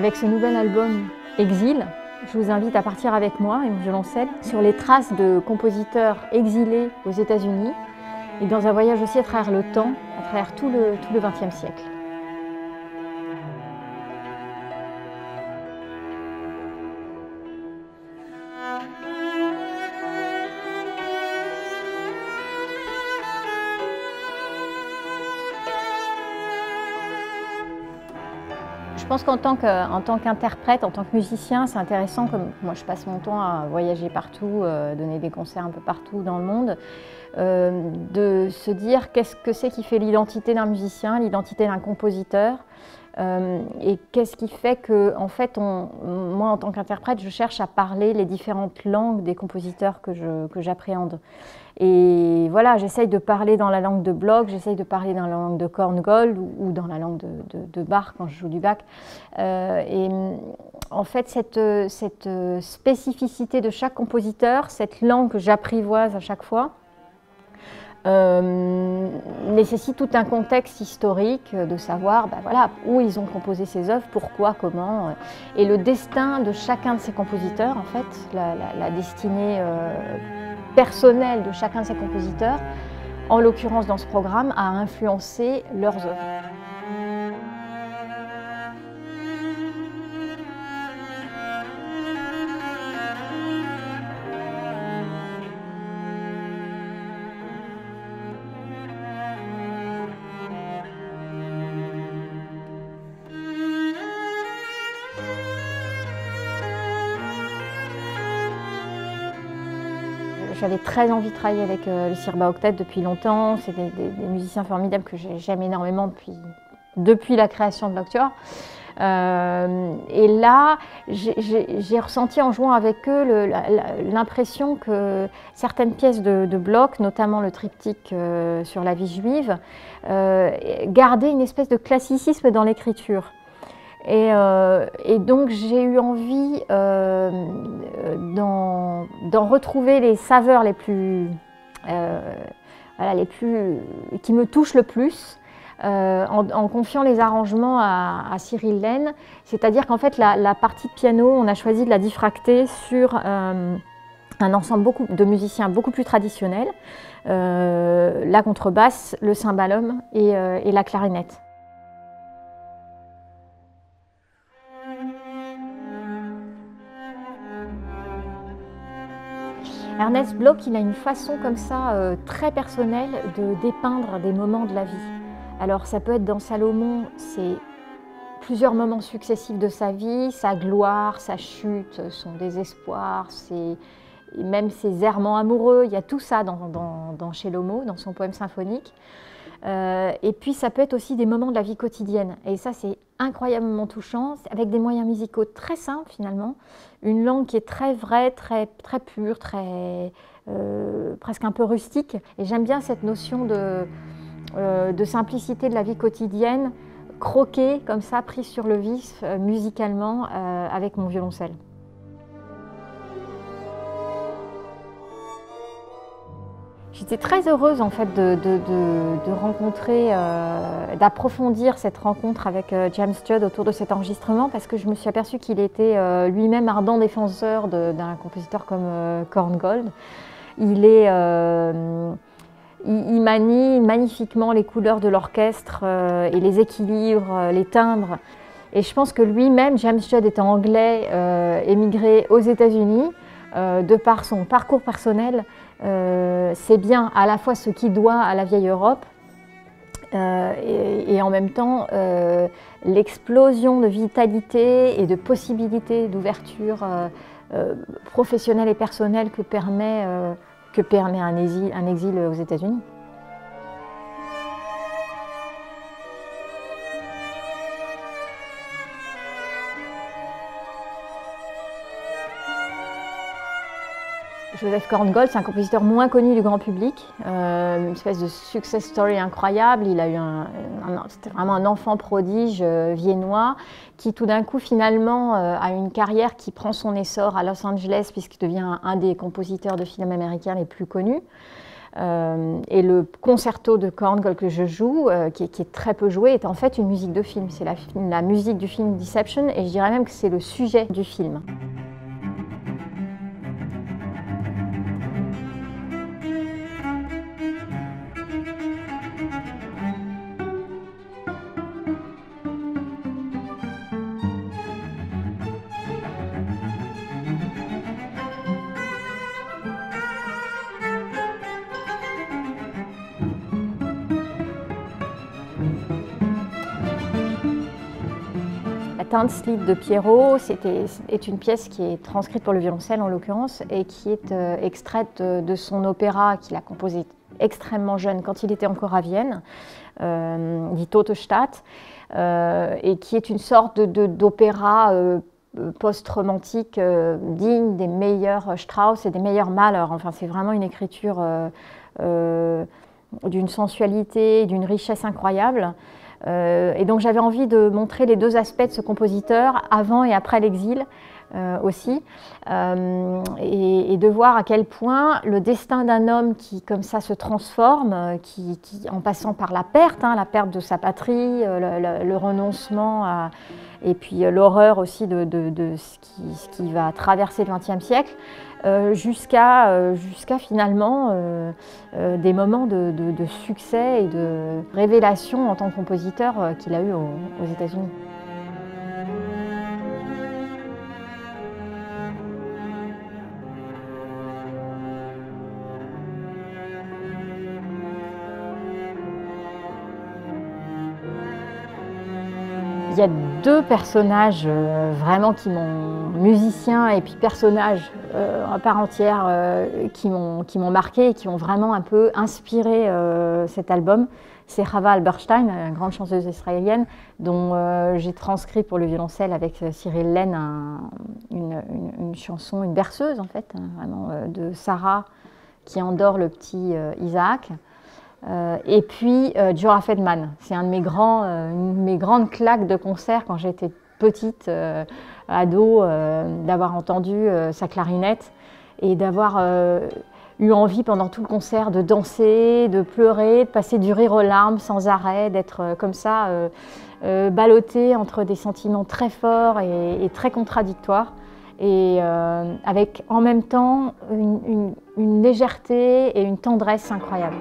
Avec ce nouvel album Exil, je vous invite à partir avec moi et mon violoncelle sur les traces de compositeurs exilés aux États-Unis et dans un voyage aussi à travers le temps, à travers tout le XXe siècle. Je pense qu'en tant qu'interprète, en tant que musicien, c'est intéressant, comme moi je passe mon temps à voyager partout, donner des concerts un peu partout dans le monde, de se dire qu'est-ce que c'est qui fait l'identité d'un musicien, l'identité d'un compositeur, et qu'est-ce qui fait que, en fait, moi en tant qu'interprète, je cherche à parler les différentes langues des compositeurs que j'appréhende. Et voilà, j'essaye de parler dans la langue de Bloch, j'essaye de parler dans la langue de Korngold ou dans la langue de Bach quand je joue du Bach. Et en fait, cette spécificité de chaque compositeur, cette langue que j'apprivoise à chaque fois, nécessite tout un contexte historique de savoir voilà, où ils ont composé ces œuvres, pourquoi, comment. Et le destin de chacun de ces compositeurs, en fait, la destinée personnelle de chacun de ces compositeurs, en l'occurrence dans ce programme, a influencé leurs œuvres. J'avais très envie de travailler avec le Sirba Octet depuis longtemps. C'est des musiciens formidables que j'aime énormément depuis la création de Nocturne. Et là, j'ai ressenti en jouant avec eux l'impression que certaines pièces de Bloch, notamment le triptyque sur la vie juive, gardaient une espèce de classicisme dans l'écriture. Et donc j'ai eu envie d'en retrouver les saveurs qui me touchent le plus, en confiant les arrangements à Cyril Lehn. C'est-à-dire qu'en fait la partie de piano, on a choisi de la diffracter sur un ensemble de musiciens beaucoup plus traditionnels, la contrebasse, le cymbalum et la clarinette. Ernest Bloch, il a une façon comme ça très personnelle de dépeindre des moments de la vie. Alors ça peut être dans Salomon, c'est plusieurs moments successifs de sa vie, sa gloire, sa chute, son désespoir, même ses errements amoureux, il y a tout ça dans Shelomo, dans son poème symphonique. Et puis ça peut être aussi des moments de la vie quotidienne. Et ça c'est incroyablement touchant, avec des moyens musicaux très simples finalement, une langue qui est très vraie, très pure, presque un peu rustique. Et j'aime bien cette notion de simplicité de la vie quotidienne, croquée comme ça, prise sur le vif musicalement avec mon violoncelle. J'étais très heureuse en fait de rencontrer, d'approfondir cette rencontre avec James Judd autour de cet enregistrement, parce que je me suis aperçue qu'il était lui-même ardent défenseur d'un compositeur comme Korngold. Il manie magnifiquement les couleurs de l'orchestre et les équilibres, les timbres. Et je pense que lui-même, James Judd étant anglais, émigré aux États-Unis, de par son parcours personnel, c'est bien à la fois ce qu'il doit à la vieille Europe et en même temps l'explosion de vitalité et de possibilités d'ouverture professionnelle et personnelle que permet un exil aux États-Unis. Joseph Korngold, c'est un compositeur moins connu du grand public, une espèce de success story incroyable. Il a eu c'était vraiment un enfant prodige viennois qui tout d'un coup finalement a une carrière qui prend son essor à Los Angeles puisqu'il devient un des compositeurs de films américains les plus connus. Et le concerto de corne que je joue, qui est très peu joué, est en fait une musique de film. C'est la musique du film Deception, et je dirais même que c'est le sujet du film. La Tanzlied de Pierrot est une pièce qui est transcrite pour le violoncelle en l'occurrence et qui est extraite de son opéra qu'il a composé extrêmement jeune quand il était encore à Vienne, dit Tote Stadt, et qui est une sorte d'opéra post-romantique digne des meilleurs Strauss et des meilleurs Mahler. Enfin, c'est vraiment une écriture d'une sensualité, d'une richesse incroyable. Et donc j'avais envie de montrer les deux aspects de ce compositeur, avant et après l'exil aussi, et de voir à quel point le destin d'un homme qui comme ça se transforme, en passant par la perte de sa patrie, le renoncement et puis l'horreur aussi de ce qui va traverser le XXe siècle, jusqu'à finalement des moments de succès et de révélation en tant que compositeur qu'il a eu aux États-Unis. Il y a deux personnages vraiment qui m'ont, musiciens et puis personnages à part entière, qui m'ont marqué et qui ont vraiment un peu inspiré cet album. C'est Chava Alberstein, une grande chanteuse israélienne, dont j'ai transcrit pour le violoncelle avec Cyril Lehn une chanson, une berceuse en fait, vraiment de Sarah qui endort le petit Isaac. Et puis Jorah Feldman, c'est une de mes grandes claques de concert quand j'étais petite, ado, d'avoir entendu sa clarinette et d'avoir eu envie pendant tout le concert de danser, de pleurer, de passer du rire aux larmes sans arrêt, d'être comme ça ballottée entre des sentiments très forts et très contradictoires. Et avec en même temps une légèreté et une tendresse incroyables.